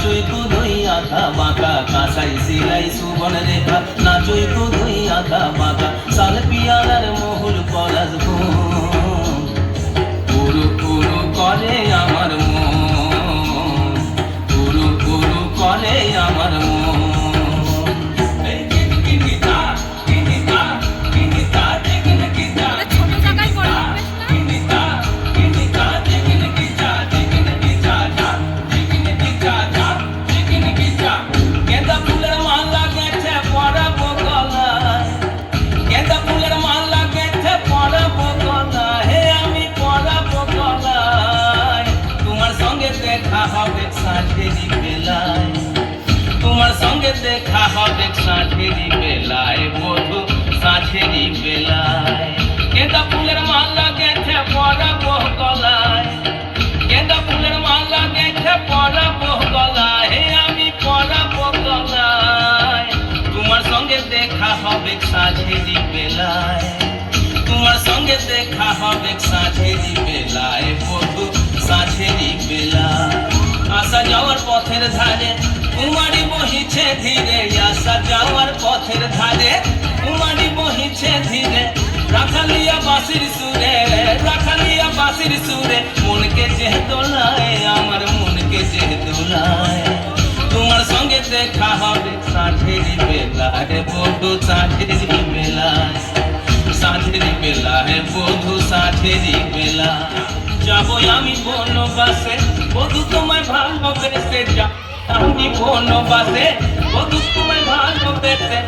নাচই কুদই আঁকা বাঁকা কাঁসাই সিলাই সুবন রেখা নাচই কুদই আঁকা বাঁকা সাল পিয়ারার মহুল পলাশ ফুল পুরু পুরু করে আমার মন পুরু পুরু করে আমার মন তোমার সঙ্গে দেখা হবে সাঁঝেরি বেলায় বধু সাঁঝেরি বেলায় গেঁদা ফুলের মালা গেঁথে পরাবো গলায় গেঁদা ফুলের মালা গেঁথে পরাবো গলায় হে আমি পরাবো গলায় তোমার সঙ্গে দেখা হবে সাঁঝেরি বেলায় তোমার সঙ্গে দেখা হবে সাঁঝেরি বেলায় বধু সাঁঝেরি বেলায় আসা যাওয়ার পথের ধারে কুমারী বহিছে ধীরে আসা যাওয়ার পথের ধারে কুমারী বহিছে ধীরে রাখালিয়া বাঁশির সুরে রাখালিয়া বাঁশির সুরে মনকে যে দোলায় আমার মনকে যে দোলায় তোমার সঙ্গে দেখা হবে সাঁঝেরি বেলায় বধু সাঁঝেরি বেলায় সাঁঝেরি বেলায় বধু সাঁঝেরি বেলায় যাবো আমি বনবাসে বধু তোমায় ভালোবেসে যাব আমি বনবাসে বধু তোমায় ভালোবেসে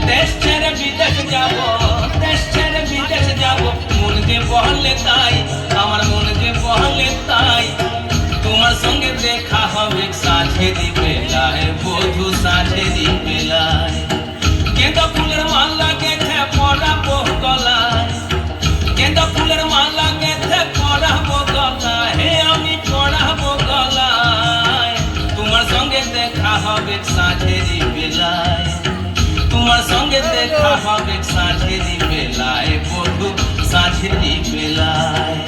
দেশ ছেড়ে বিদেশ যাব দেশ ছেড়ে বিদেশ যাব মন যে বহলে তাই আমার মন যে বহলে তাই তোমার সঙ্গে দেখা হবে সাঁঝেরি বেলায় বধু সাঁঝেরি বেলায় গেঁদা ফুলের মালা গেঁথে পরাবো গলায় গেঁদা ফুলের মালা গেঁথে পরাবো গলায় হে আমি পরাবো গলায় তোমার সঙ্গে দেখা হবে সাঁঝেরি বেলায় তোমার সঙ্গে দেখা হবে সাঁঝেরি বেলায় বধু সাঁঝেরি বেলায়।